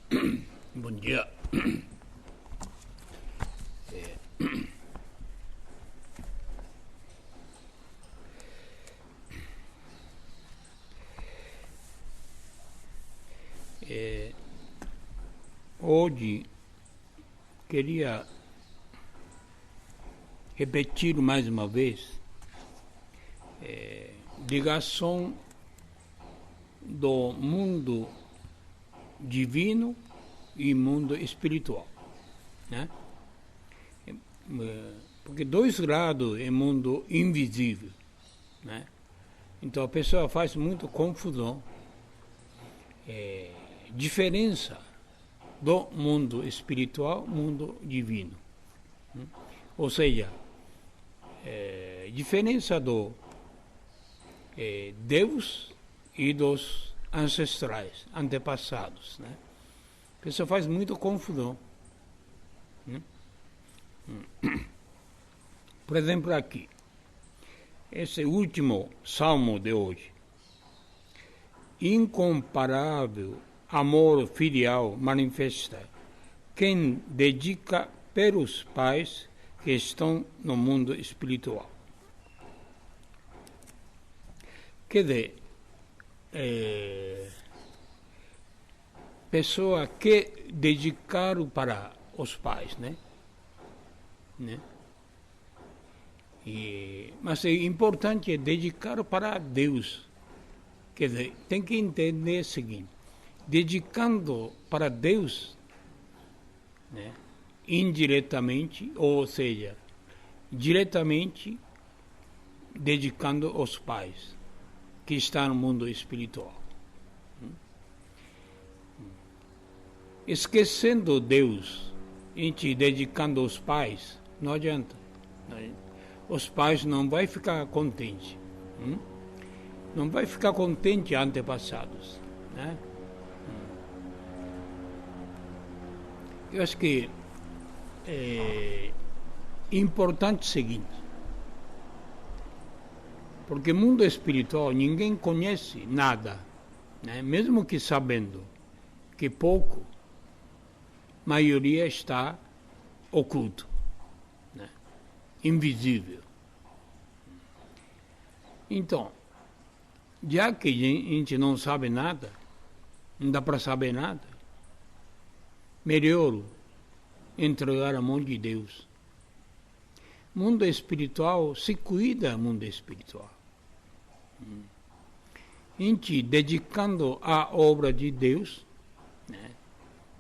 Bom dia. Hoje queria repetir mais uma vez ligação do mundo divino e mundo espiritual, né? Porque dois lados é mundo invisível, né? Então a pessoa faz muito confusão, diferença do mundo espiritual, mundo divino, né? Ou seja, diferença do Deus e dos ancestrais, antepassados, né? A pessoa faz muita confusão, né? Por exemplo, aqui, esse último salmo de hoje: incomparável amor filial manifesta quem dedica pelos pais que estão no mundo espiritual. Quer dizer, pessoa que dedicaram para os pais, né? Mas é importante dedicar para Deus. Quer dizer, tem que entender o seguinte: dedicando para Deus, né, indiretamente, ou seja, diretamente dedicando aos pais que estão no mundo espiritual. Esquecendo Deus, a gente dedicando aos pais, não adianta. Os pais não vão ficar contentes. Não vai ficar contente antepassados, né? Eu acho que é importante o seguinte, porque mundo espiritual ninguém conhece nada, né? Mesmo que sabendo que pouco, a maioria está oculto, né? Invisível. Então, já que a gente não sabe nada, não dá para saber nada, melhor entregar a mão de Deus. Mundo espiritual se cuida, mundo espiritual. A gente dedicando à obra de Deus, né,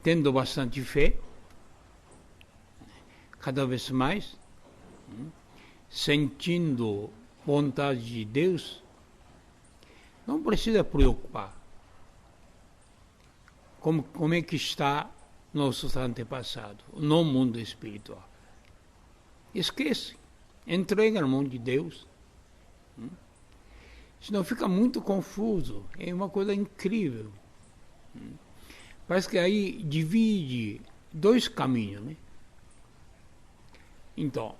tendo bastante fé, cada vez mais, sentindo vontade de Deus, não precisa preocupar como é que está nossos antepassados no mundo espiritual. Esquece, entrega na mão de Deus. Senão fica muito confuso, é uma coisa incrível. Parece que aí divide dois caminhos, né? Então,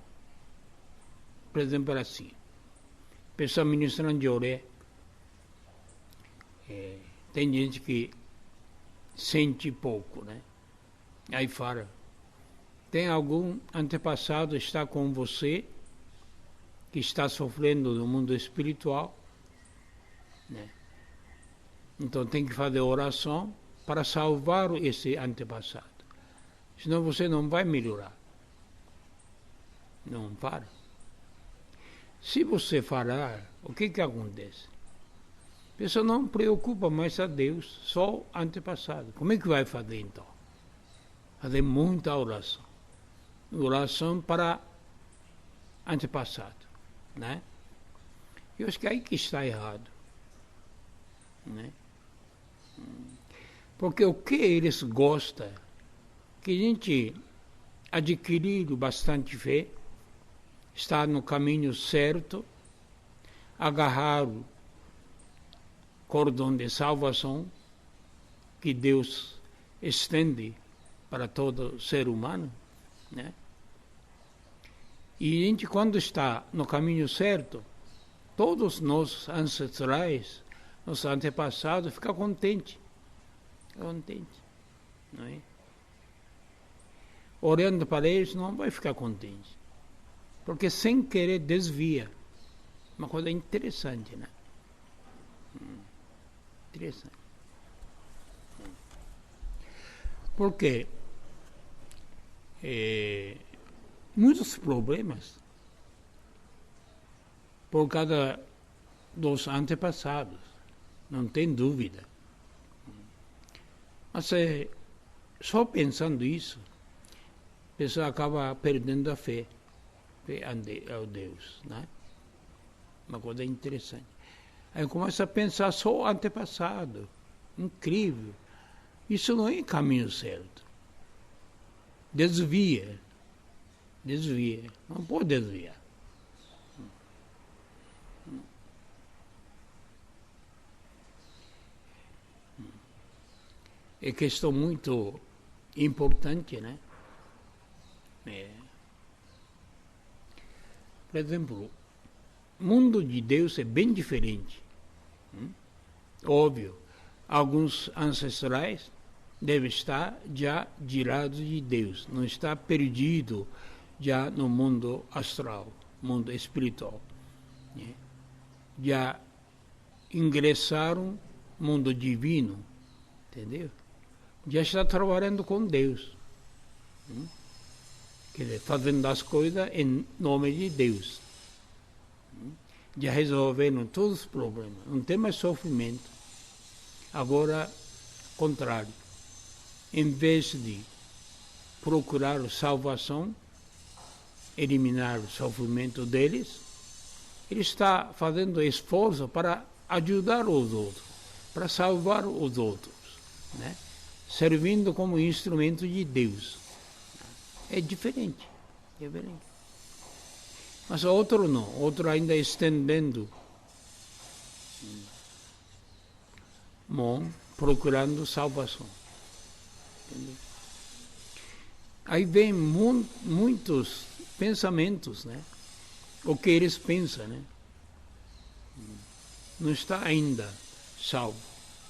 por exemplo, assim, pessoa ministrando de oré, tem gente que sente pouco, né? Aí fala, tem algum antepassado que está com você, que está sofrendo no mundo espiritual, né? Então tem que fazer oração para salvar esse antepassado. Senão você não vai melhorar. Não para. Se você falar, o que acontece? A pessoa não preocupa mais a Deus, só o antepassado. Como é que vai fazer então? Fazer muita oração. Oração para antepassado, né? Eu acho que é aí que está errado, né? Porque o que eles gostam, que a gente adquirir bastante fé, está no caminho certo, agarrar o cordão de salvação que Deus estende para todo ser humano, né? E a gente, quando está no caminho certo, todos nossos ancestrais, nossos antepassados, ficam contentes. não é? Olhando para eles, não vai ficar contente. Porque sem querer desvia. Uma coisa interessante, né? Interessante. Porque muitos problemas por causa dos antepassados, não tem dúvida. Mas só pensando isso, a pessoa acaba perdendo a fé ao Deus, né? Uma coisa interessante. Aí começa a pensar só o antepassado. Incrível. Isso não é caminho certo. Desvia. Não pode desviar. É questão muito importante, né? Por exemplo, o mundo de Deus é bem diferente. Óbvio, alguns ancestrais devem estar já de lado de Deus, não está perdido já no mundo astral, mundo espiritual. Já ingressaram no mundo divino, entendeu? Já está trabalhando com Deus. Quer dizer, fazendo as coisas em nome de Deus. Já resolveram todos os problemas, não tem mais sofrimento. Agora, contrário, em vez de procurar salvação, eliminar o sofrimento deles, ele está fazendo esforço para ajudar os outros, para salvar os outros, né? Servindo como instrumento de Deus. É diferente. Mas outro não, outro ainda estendendo mão, procurando salvação. Entendeu? Aí vem muitos pensamentos, né? O que eles pensam, né? Não está ainda salvo,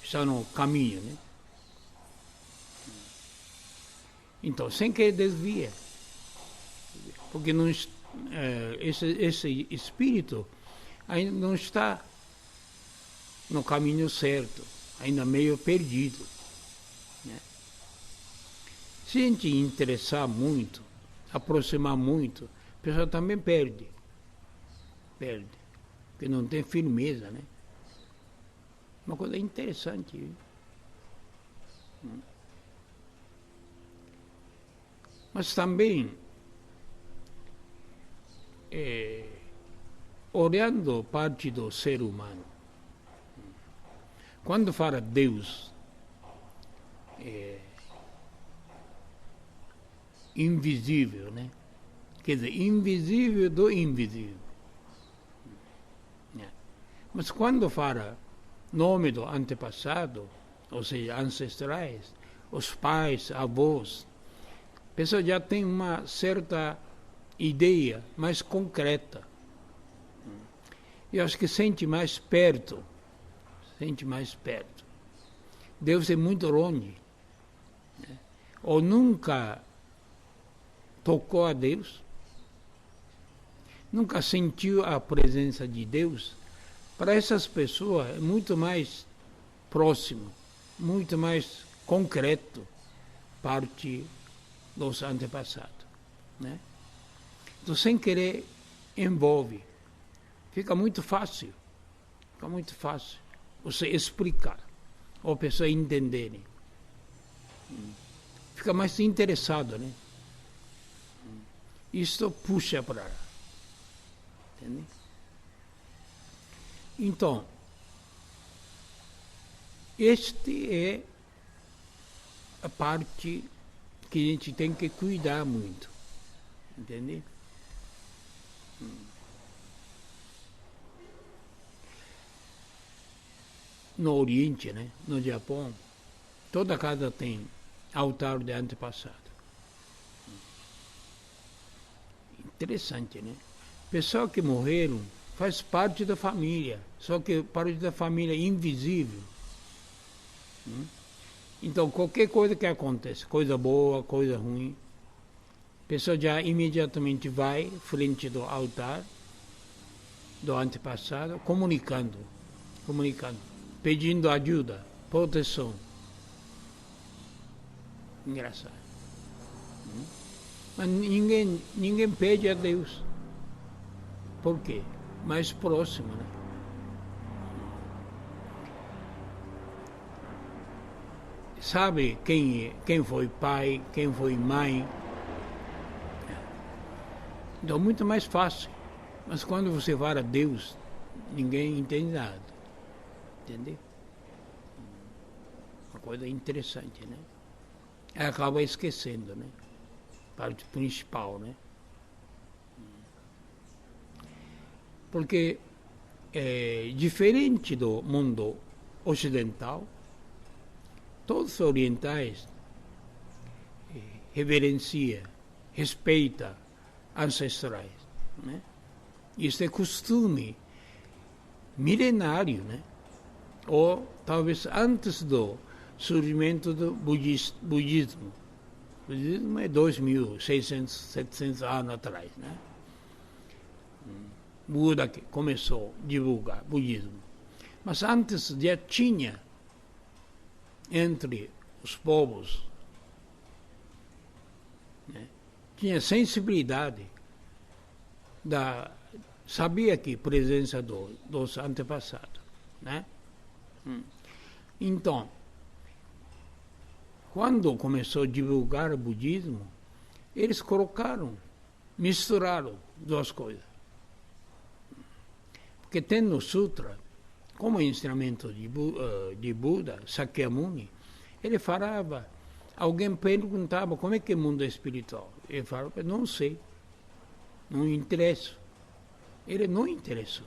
está no caminho, né? Então, sem que desvia, porque não, esse espírito ainda não está no caminho certo, ainda meio perdido, né? Se a gente interessar muito, aproximar muito, a pessoa também perde, porque não tem firmeza, né? Uma coisa interessante, viu? Mas também, olhando parte do ser humano, quando fala Deus, invisível, né? Quer dizer, invisível do invisível. Mas quando fala nome do antepassado, ou seja, ancestrais, os pais, avós, a pessoa já tem uma certa ideia mais concreta. Eu acho que sente mais perto. Deus é muito longe. Ou nunca tocou a Deus, nunca sentiu a presença de Deus. Para essas pessoas é muito mais próximo, muito mais concreto parte dos antepassados, né? Então, sem querer, envolve. Fica muito fácil você explicar, ou a pessoa entenderem. Fica mais interessado, né? Isto puxa para lá. Entende? Então, este é a parte que a gente tem que cuidar muito. Entende? No Oriente, né? No Japão, toda casa tem altar de antepassado. Interessante, né? Pessoas que morreram faz parte da família, só que parte da família invisível. Então, qualquer coisa que acontece, coisa boa, coisa ruim, a pessoa já imediatamente vai frente do altar do antepassado, comunicando, pedindo ajuda, proteção. Engraçado. Mas ninguém pede a Deus. Por quê? Mais próximo, né? Sabe quem foi pai, quem foi mãe. Então, muito mais fácil. Mas quando você fala Deus, ninguém entende nada. Entendeu? Uma coisa interessante, né? Acaba esquecendo, né? Parte principal, né? Porque diferente do mundo ocidental, todos os orientais reverenciam, respeitam ancestrais, né? Isso é costume milenário, né? Ou talvez antes do surgimento do budismo. O budismo é 2.600, 700 anos atrás, né? Buda que começou a divulgar budismo. Mas antes já tinha entre os povos, né? Tinha sensibilidade sabia que presença dos antepassados, né? Então, quando começou a divulgar o budismo, eles misturaram duas coisas. Porque tem no Sutra, como ensinamento de Buda, Sakyamuni, ele falava, alguém perguntava como é que é o mundo espiritual. Ele falava, não sei, não interessa. Ele não interessou.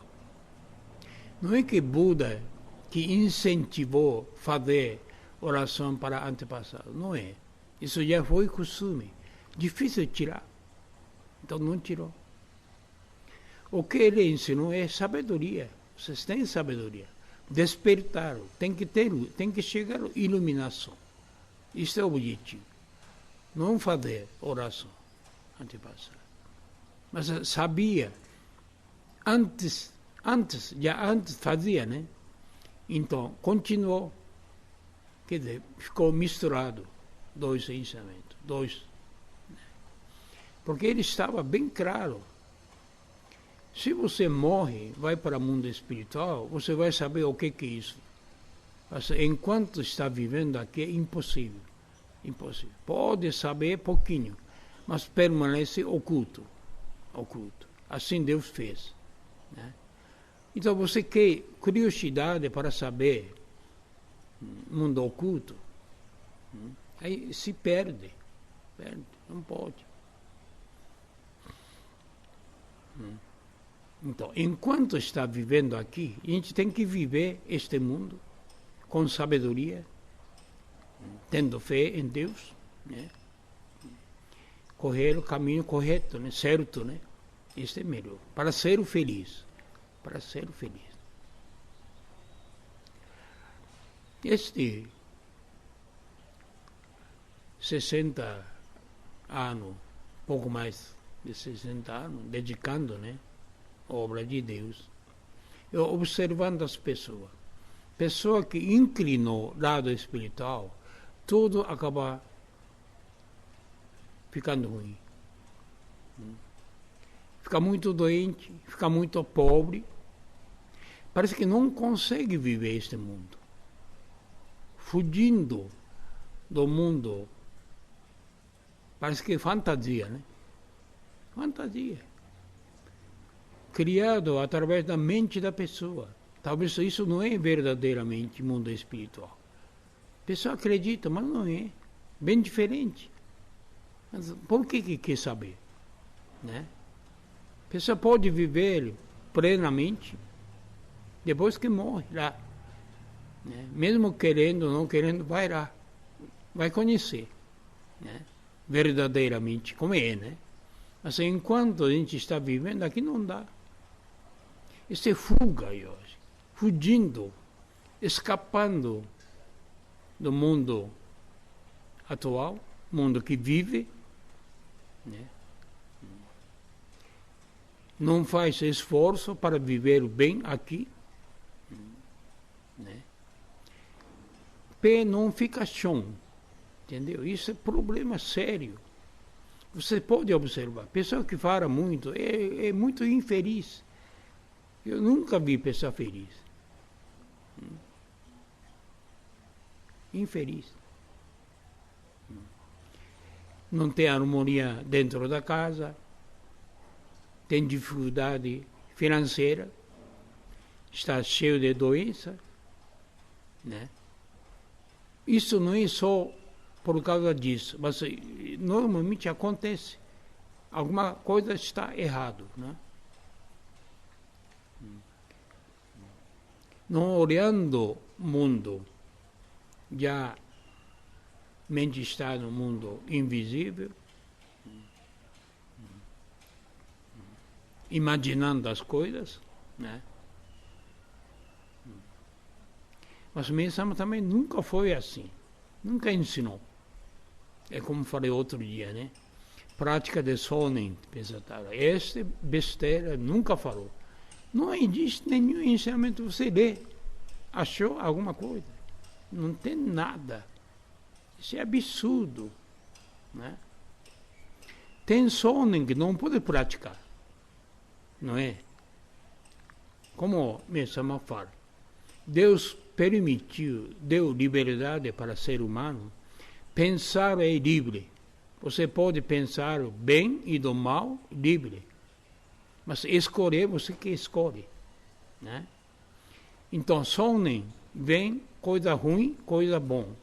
Não é que Buda que incentivou a fazer oração para antepassados, não é. Isso já foi costume. Difícil tirar. Então não tirou. O que ele ensinou é sabedoria. Vocês têm sabedoria. Despertar. Tem que chegar à iluminação. Isso é o objetivo. Não fazer oração antepassada. Mas sabia. Antes fazia, né? Então, continuou. Quer dizer, ficou misturado dois ensinamentos. Porque ele estava bem claro. Se você morre, vai para o mundo espiritual, você vai saber o que é isso. Mas enquanto está vivendo aqui, é impossível. Impossível. Pode saber pouquinho, mas permanece oculto. Assim Deus fez, né? Então você quer curiosidade para saber mundo oculto, aí se perde, não pode. Então, enquanto está vivendo aqui, a gente tem que viver este mundo com sabedoria, tendo fé em Deus, né? Correr o caminho correto, né? Certo, né? Isso é melhor, para ser feliz. Este 60 anos, pouco mais de 60 anos, dedicando, né, a obra de Deus, eu observando as pessoas que inclinou lado espiritual, tudo acaba ficando ruim. Fica muito doente, fica muito pobre, parece que não consegue viver este mundo. Fugindo do mundo, parece que é fantasia, né? Fantasia. Criado através da mente da pessoa. Talvez isso não é verdadeiramente mundo espiritual. A pessoa acredita, mas não é. Bem diferente. Mas por que quer saber? Né? A pessoa pode viver plenamente depois que morre lá. Né? Mesmo querendo ou não querendo, vai lá. Vai conhecer. Né? Verdadeiramente como é, né? Mas enquanto a gente está vivendo aqui, não dá. Isso é fuga hoje. Fugindo, escapando do mundo atual, mundo que vive, né? Não faz esforço para viver bem aqui, né? Pé não fica chão, entendeu? Isso é problema sério. Você pode observar, pessoa que fala muito é muito infeliz. Eu nunca vi pessoa feliz. Infeliz. Não tem harmonia dentro da casa, tem dificuldade financeira, está cheio de doença, né? Isso não é só por causa disso, mas normalmente acontece. Alguma coisa está errado, né? Não olhando o mundo, já mente está no mundo invisível, imaginando as coisas, né? Mas o Mesama também nunca foi assim, nunca ensinou. É como falei outro dia, né? Prática de sonen, esta besteira nunca falou. Não existe nenhum ensinamento. Você lê, achou alguma coisa? Não tem nada. Isso é absurdo, né? Tem sonen que não pode praticar, não é? Como Mesama fala, Deus permitiu, deu liberdade para o ser humano. Pensar é livre. Você pode pensar o bem e do mal livre. Mas escolher, você que escolhe, né? Então, sonen vem coisa ruim, coisa bom.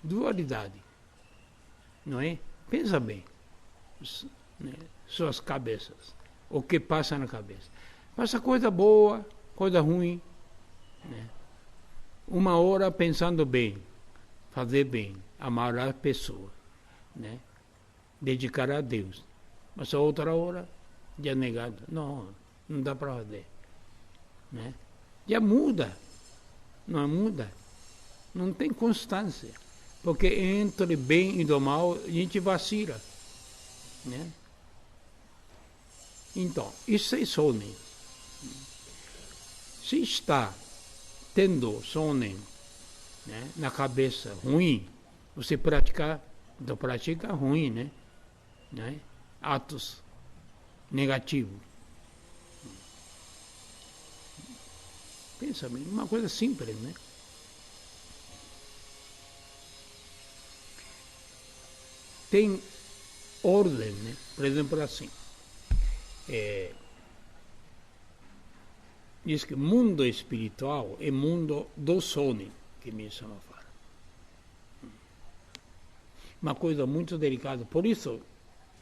Dualidade. Não é? Pensa bem. Né? Suas cabeças. O que passa na cabeça. Passa coisa boa, coisa ruim, né? Uma hora pensando bem, fazer bem, amar a pessoa, né? Dedicar a Deus. Mas a outra hora, já negado. Não dá para fazer, né? Já muda. Não muda. Não tem constância. Porque entre bem e do mal, a gente vacila, né? Então, isso é sonen. Se está tendo sonen, né, na cabeça ruim, você pratica ruim, né? Atos negativos. Pensa bem, uma coisa simples, né? Tem ordem, né? Por exemplo, assim. Diz que mundo espiritual é mundo do sonen, que Mesama fala. Uma coisa muito delicada. Por isso,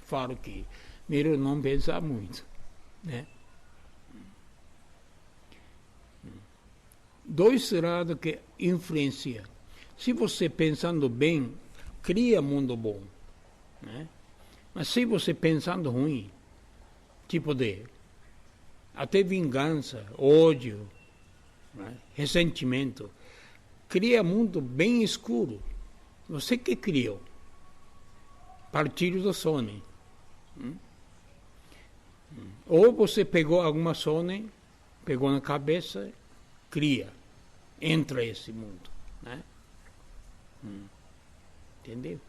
falo que melhor não pensar muito, né? Dois lados que influenciam. Se você pensando bem, cria mundo bom, né? Mas se você pensando ruim, tipo de até vingança, ódio, né? Ressentimento, cria mundo bem escuro. Você que criou. Partido do sonen. Ou você pegou alguma sonen, pegou na cabeça, cria, entra esse mundo, né? Entendeu?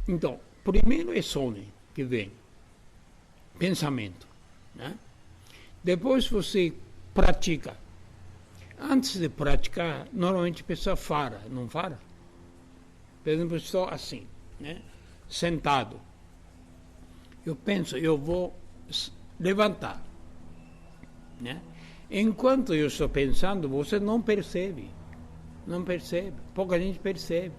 Então, primeiro é sonen que vem, pensamento, né? Depois você pratica. Antes de praticar, normalmente a pessoa fala, não fala? Por exemplo, estou assim, né? Sentado. Eu penso, eu vou levantar, né? Enquanto eu estou pensando, você não percebe. Não percebe. Pouca gente percebe.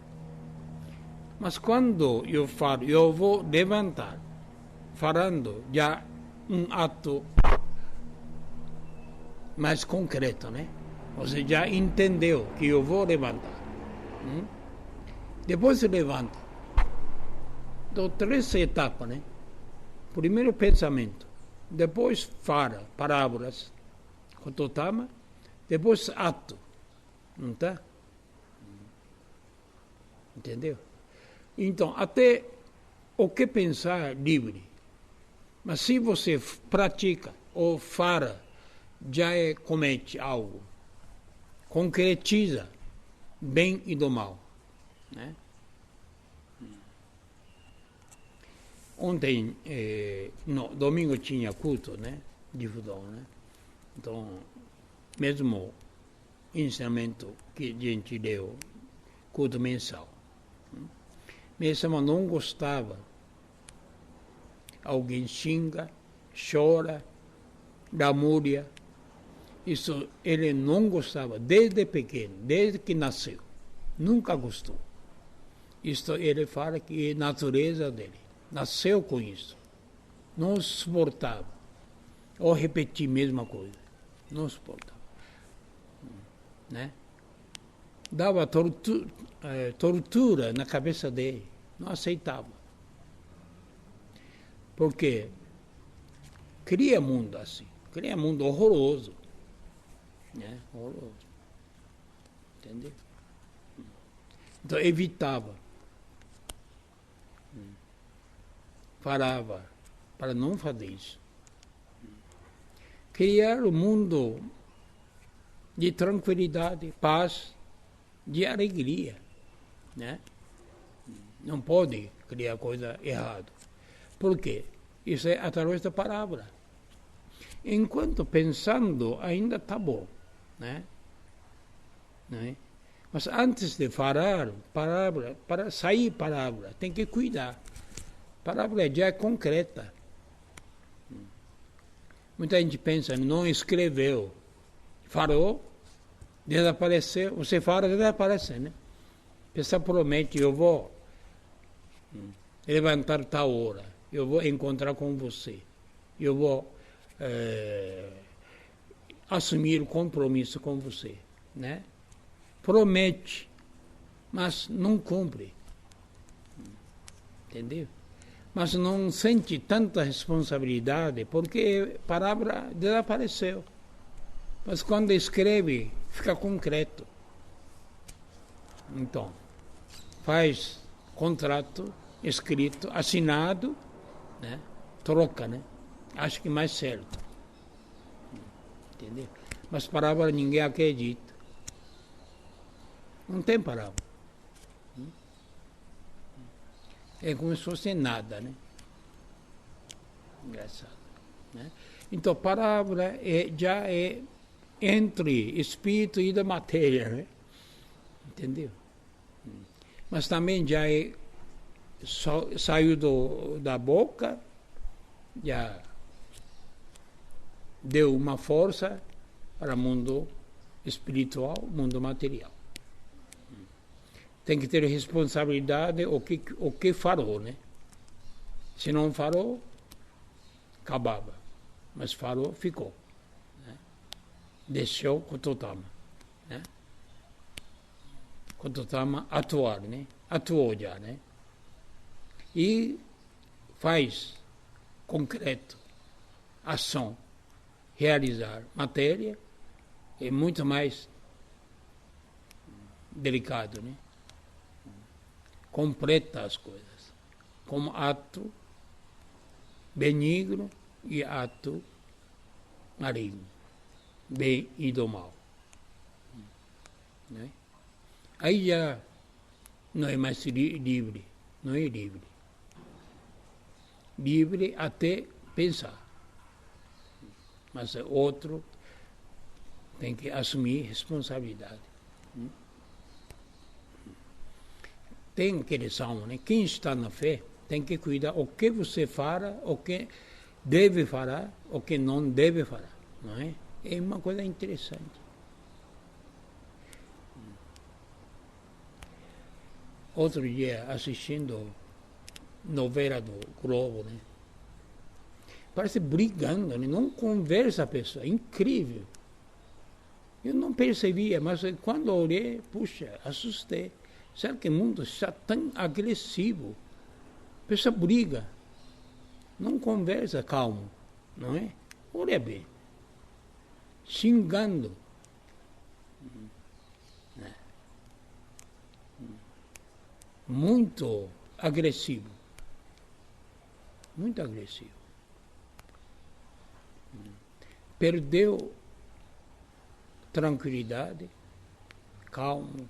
Mas quando eu falo, eu vou levantar, falando já um ato mais concreto, né? Você já entendeu que eu vou levantar. Depois se levanta. Então, três etapas, né? Primeiro pensamento, depois fala, parábolas, Kototama, depois ato, não tá? Entendeu? Então, até o que pensar livre. Mas se você pratica ou fala, já comete algo. Concretiza bem e do mal. Né? Ontem, no domingo tinha culto, né? De futebol, né? Então, mesmo ensinamento que a gente deu, culto mensal. Mesmo não gostava, alguém xinga, chora, lamúria. Isso ele não gostava desde pequeno, desde que nasceu. Nunca gostou. Isto ele fala que é natureza dele. Nasceu com isso. Não suportava. Ou repetir a mesma coisa. Não suportava. Né? Dava tortura na cabeça dele. Não aceitava. Porque cria mundo assim. Cria mundo horroroso. Né? Horroroso. Entendeu? Então evitava. Falava para não fazer isso. Criar um mundo de tranquilidade, paz, de alegria. Né? Não pode criar coisa errada. Por quê? Isso é através da palavra. Enquanto pensando, ainda está bom. Né? Né? Mas antes de falar, palavra, para sair palavra, tem que cuidar. Palavra já é concreta. Muita gente pensa, não escreveu. Falou, desapareceu. Você fala, desaparece, né? A pessoa promete, eu vou levantar tal hora, eu vou encontrar com você, eu vou assumir o compromisso com você, né? Promete, mas não cumpre. Entendeu? Mas não sente tanta responsabilidade porque a palavra desapareceu. Mas quando escreve, fica concreto. Então, faz contrato escrito, assinado, né? Troca, né? Acho que mais certo. Entendeu? Mas palavra ninguém acredita. Não tem palavra. É como se fosse nada, né? Engraçado. Né? Então, palavra já é entre espírito e da matéria, né? Entendeu? Mas também já saiu da boca, já deu uma força para o mundo espiritual, mundo material. Tem que ter responsabilidade o que falou, né? Se não falou, acabava. Mas falou, ficou. Né? Deixou Kototama. Né? Kototama atuar, né? Atuou já, né? E faz concreto, ação, realizar matéria é muito mais delicado, né? Completa as coisas, como ato benigno e ato maligno, bem e do mal. Né? Aí já não é mais livre, não é livre. Livre até pensar, mas outro tem que assumir responsabilidade. Tem aquele salmo, né? Quem está na fé tem que cuidar o que você fala, o que deve falar, o que não deve falar, não é? É uma coisa interessante. Outro dia, assistindo novela do Globo, né? Parece brigando, né? Não conversa a pessoa, incrível. Eu não percebia, mas quando olhei, puxa, assustei. Será que o mundo está tão agressivo? A pessoa briga, não conversa calmo, não é? Olha bem, xingando. muito agressivo. Muito agressivo. Perdeu tranquilidade, calmo.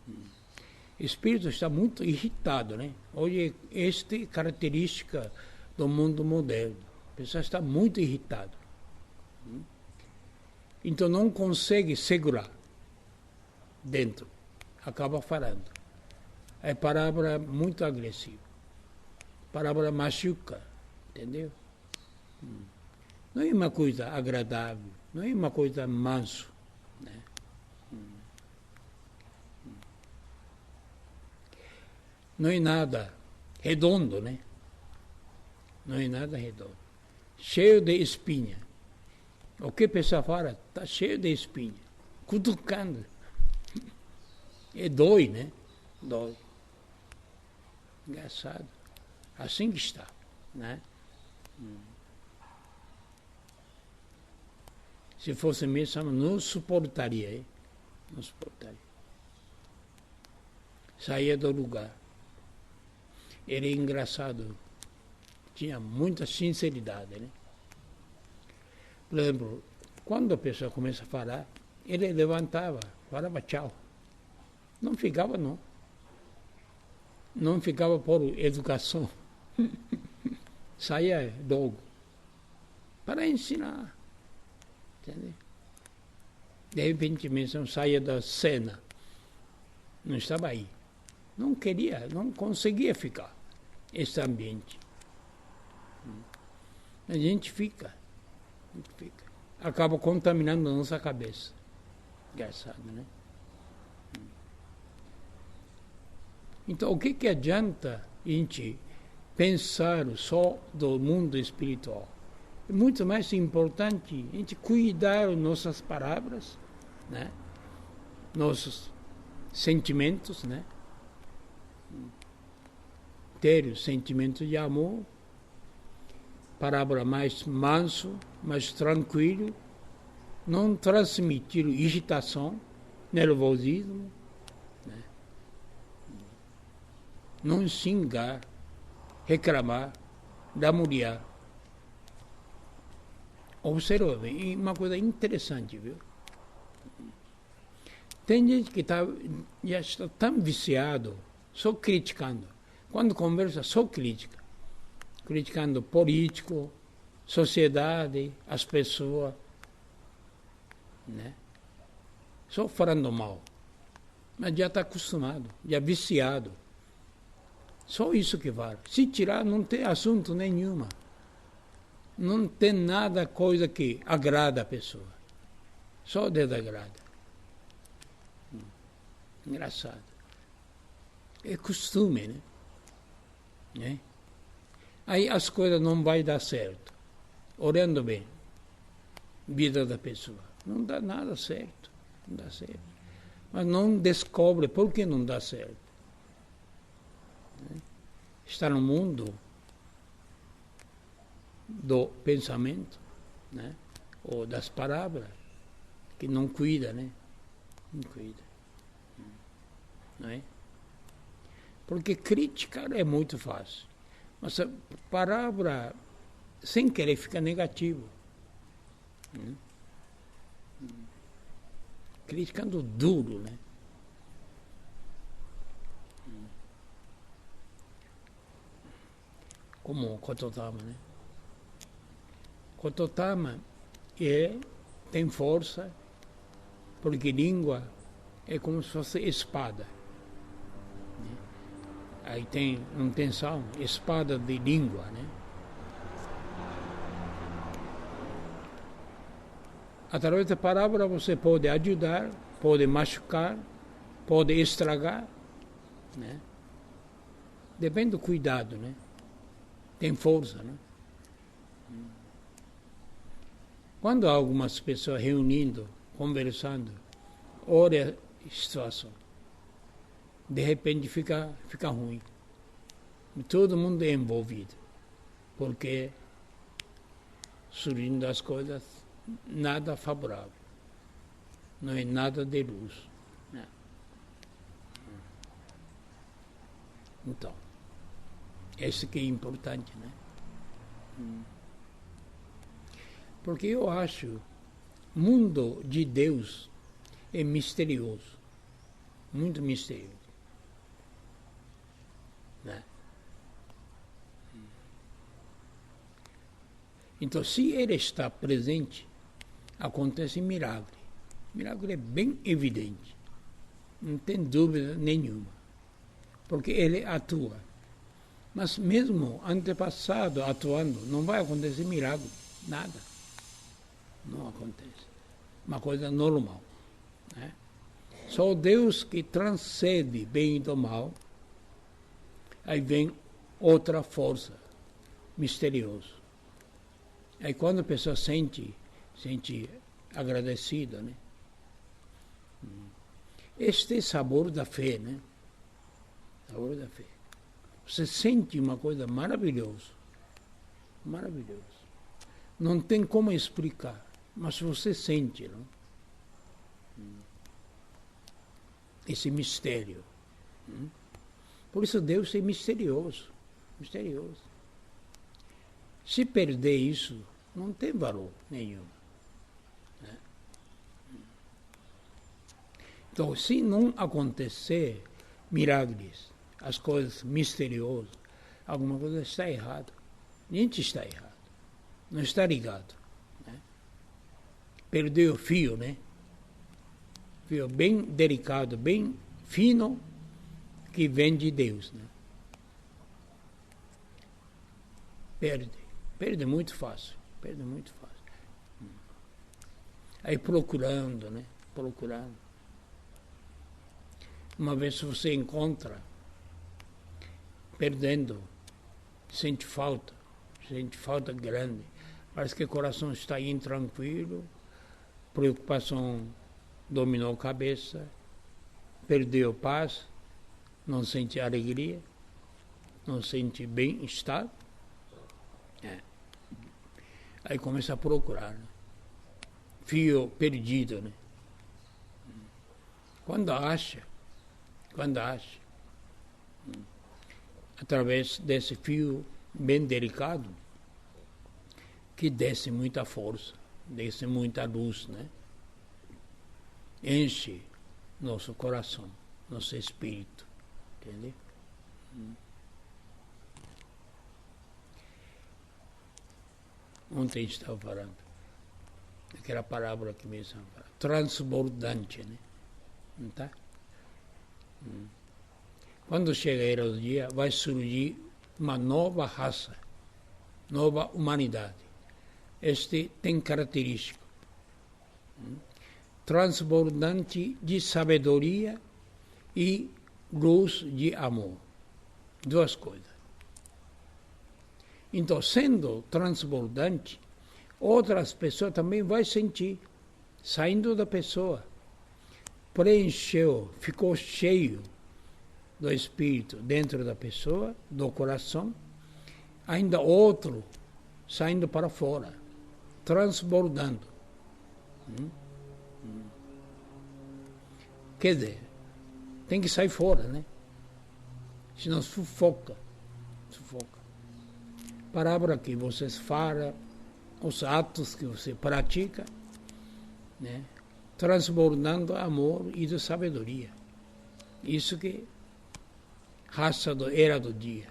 O espírito está muito irritado, né? Hoje, esta é característica do mundo moderno. A pessoa está muito irritada. Então não consegue segurar dentro. Acaba falando. É palavra muito agressiva. Palavra machuca, entendeu? Não é uma coisa agradável, não é uma coisa manso, né? Não é nada redondo, né? Não é nada redondo. Cheio de espinha. O que a pessoa fala? Está cheio de espinha. Cutucando. E dói, né? Dói. Engraçado. Assim que está, né? Se fosse mesmo, não suportaria, hein? Não suportaria. Saía do lugar. Era engraçado. Tinha muita sinceridade, né? Por exemplo, quando a pessoa começa a falar, ele levantava, falava tchau. Não ficava, não. Não ficava por educação. Saía logo. Para ensinar. Entendeu? De repente mesmo saía da cena. Não estava aí. Não queria, não conseguia ficar. Esse ambiente. A gente fica. Acaba contaminando a nossa cabeça. Engraçado, né? Então, o que adianta a gente pensar só do mundo espiritual? É muito mais importante a gente cuidar nossas palavras, né? Nossos sentimentos, né? Ter o sentimento de amor, palavra mais manso, mais tranquilo, não transmitir irritação, nervosismo, né? Não xingar, reclamar, dar mulher. Observe, é uma coisa interessante, viu? Tem gente que já está tão viciado, só criticando. Quando conversa, só crítica. Criticando político, sociedade, as pessoas, né? Só falando mal. Mas já está acostumado, já viciado. Só isso que vale. Se tirar, não tem assunto nenhuma. Não tem nada, coisa que agrada a pessoa. Só desagrada. Engraçado. É costume, né? Aí as coisas não vai dar certo. Olhando bem, vida da pessoa. Não dá nada certo. Não dá certo. Mas não descobre por que não dá certo. Está no mundo do pensamento, né? Ou das palavras, que não cuida, né? Não cuida. Não é? Porque criticar é muito fácil. Mas a palavra, sem querer, fica negativo. Criticando duro, né? Como o Kototama, né? Kototama tem força, porque língua é como se fosse espada. Aí tem intenção, espada de língua, né? Através da palavra você pode ajudar, pode machucar, pode estragar, né? Depende do cuidado, né? Tem força, né? Quando há algumas pessoas reunindo, conversando, olha a situação. De repente fica ruim. Todo mundo é envolvido. Porque surgindo as coisas nada favorável. Não é nada de luz. Então, esse que é importante, né? Porque eu acho o mundo de Deus é misterioso, muito misterioso, né? Então, se ele está presente, acontece milagre. Milagre é bem evidente, não tem dúvida nenhuma, porque ele atua. Mas mesmo antepassado atuando, não vai acontecer milagre, nada. Não acontece. Uma coisa normal, né? Só Deus que transcende bem e do mal, aí vem outra força misteriosa. Aí quando a pessoa sente agradecida, né? Este é sabor da fé, né? Sabor da fé. Você sente uma coisa maravilhosa, maravilhosa. Não tem como explicar, mas você sente, não? Esse mistério. Por isso Deus é misterioso, misterioso. Se perder isso, não tem valor nenhum, né? Então, se não acontecer milagres, as coisas misteriosas, alguma coisa está errada. Gente está errado. Não está ligado, né? Perdeu o fio, né? Fio bem delicado, bem fino, que vem de Deus, né? Perde muito fácil, perde muito fácil. Aí procurando, né? Procurando. Uma vez você encontra, perdendo, sente falta grande. Parece que o coração está intranquilo, preocupação dominou a cabeça, perdeu paz, não sente alegria, não sente bem-estar. Aí começa a procurar, né? Fio perdido, né? Quando acha, através desse fio bem delicado, que desce muita força, desce muita luz, né? Enche nosso coração, nosso espírito, entendeu? Ontem estava falando, aquela parábola que me estava falando, transbordante, né? Não tá? Quando chegar o dia, vai surgir uma nova raça, nova humanidade. Este tem característica transbordante de sabedoria e luz de amor. Duas coisas. Então, sendo transbordante, outras pessoas também vão sentir, saindo da pessoa. Preencheu, ficou cheio do espírito dentro da pessoa, do coração, ainda outro saindo para fora, transbordando. Quer dizer, tem que sair fora, né? Senão sufoca. Palavra que vocês falam, os atos que você pratica, né? Transbordando amor e de sabedoria. Isso que raça era do dia.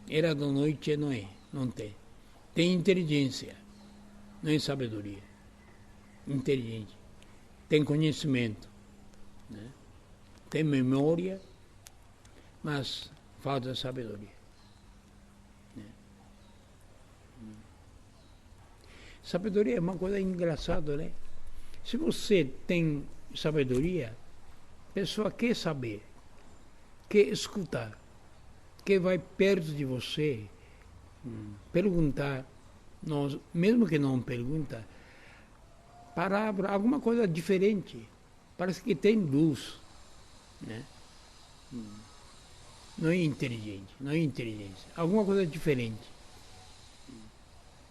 Era da noite não é, não tem. Tem inteligência, não é sabedoria. Inteligente. Tem conhecimento, né? Tem memória, mas falta sabedoria. Sabedoria é uma coisa engraçada, né? Se você tem sabedoria, a pessoa quer saber, quer escutar, quer vai perto de você, perguntar, mesmo que não pergunta, palavra, alguma coisa diferente, parece que tem luz, né? Não é inteligente, não é inteligência, alguma coisa diferente,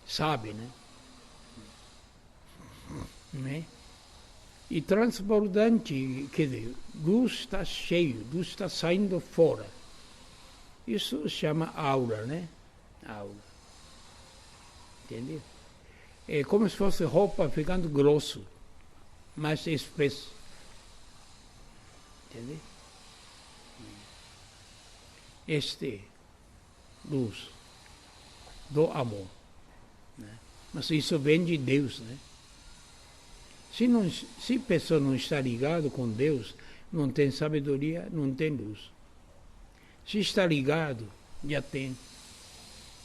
sabe, né? Né? E transbordante, quer dizer, luz está cheio, luz está saindo fora. Isso chama aura, né? Aura. Entendeu? É como se fosse roupa ficando grosso, mais espesso. Entendeu? Este luz do amor. Né? Mas isso vem de Deus, né? Se a pessoa não está ligada com Deus, não tem sabedoria, não tem luz. Se está ligado, já tem.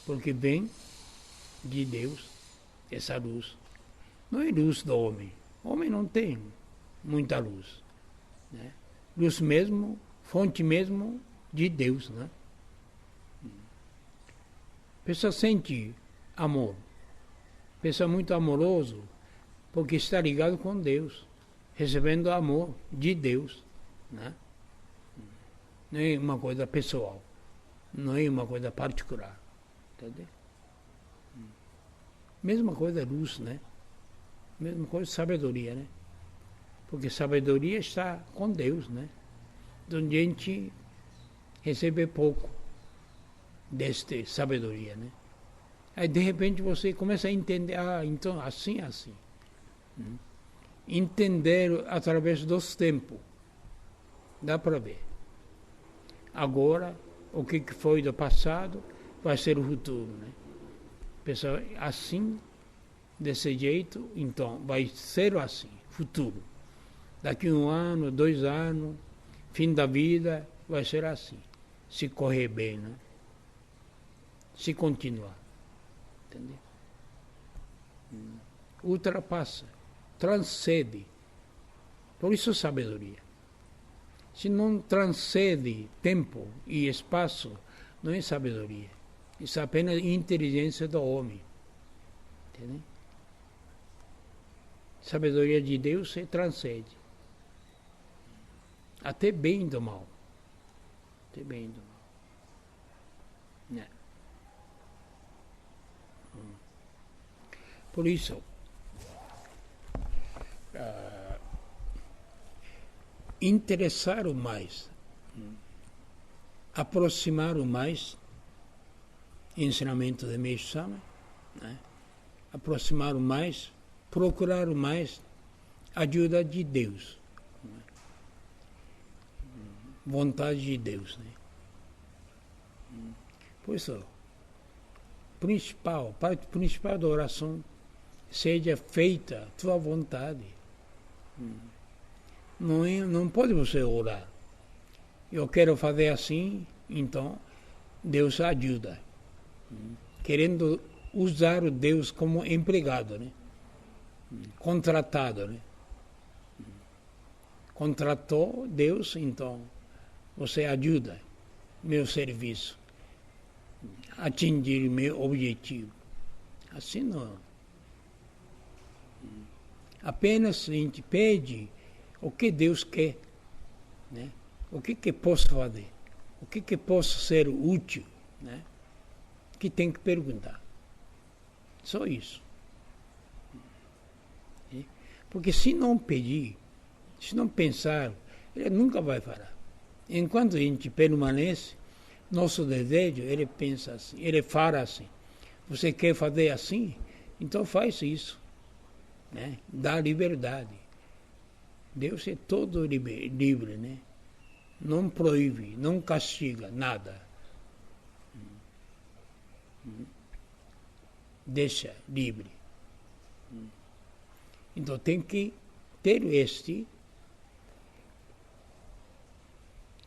Porque vem de Deus essa luz. Não é luz do homem. O homem não tem muita luz. Né? Luz mesmo, fonte mesmo de Deus. Né? Pessoa sente amor. Pessoa muito amoroso, porque está ligado com Deus, recebendo amor de Deus. Né? Não é uma coisa pessoal, não é uma coisa particular. Entendeu? Mesma coisa luz, né? Mesma coisa sabedoria, né? Porque sabedoria está com Deus, né? Então a gente recebe pouco desta sabedoria, né? Aí de repente você começa a entender, então assim. Entender através dos tempos. Dá para ver. Agora, o que foi do passado vai ser o futuro, né? Pessoal, assim, desse jeito, então, vai ser assim, futuro. Daqui 1 ano, 2 anos, fim da vida, vai ser assim. Se correr bem, né? Se continuar. Entendeu? Ultrapassa, transcende. Por isso sabedoria. Se não transcende tempo e espaço, não é sabedoria. Isso é apenas inteligência do homem. Entendeu? Sabedoria de Deus se transcende. Até bem do mal. Até bem do mal. Né? Por isso, interessar o mais, aproximar o mais, ensinamento de Meixo Sama, né? Aproximar o mais, procurar o mais, ajuda de Deus, né? Vontade de Deus, né? Por isso, parte principal da oração, seja feita tua vontade. Não pode você orar. Eu quero fazer assim, então Deus ajuda. Querendo usar o Deus como empregado, né? Contratado, né? Contratou Deus, então você ajuda meu serviço, atingir meu objetivo. Assim não. Apenas a gente pede o que Deus quer, né? O que posso fazer? O que posso ser útil, né? Que tem que perguntar. Só isso. Porque se não pedir, se não pensar, ele nunca vai falar. Enquanto a gente permanece, nosso desejo, ele pensa assim, ele fala assim. Você quer fazer assim? Então faz isso. Né? Dá liberdade. Deus é todo livre, né? Não proíbe, não castiga, nada. Deixa livre. Então tem que ter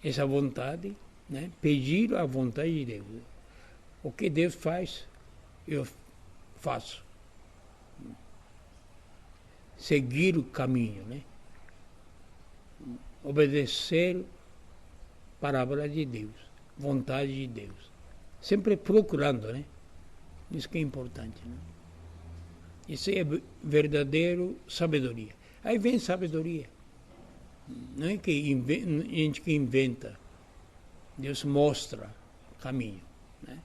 essa vontade, né? Pedir a vontade de Deus. O que Deus faz, eu faço. Seguir o caminho, né? Obedecer a palavra de Deus, vontade de Deus. Sempre procurando, né? Isso que é importante, né? Isso é verdadeiro sabedoria. Aí vem sabedoria. Não é que gente que inventa. Deus mostra o caminho, né?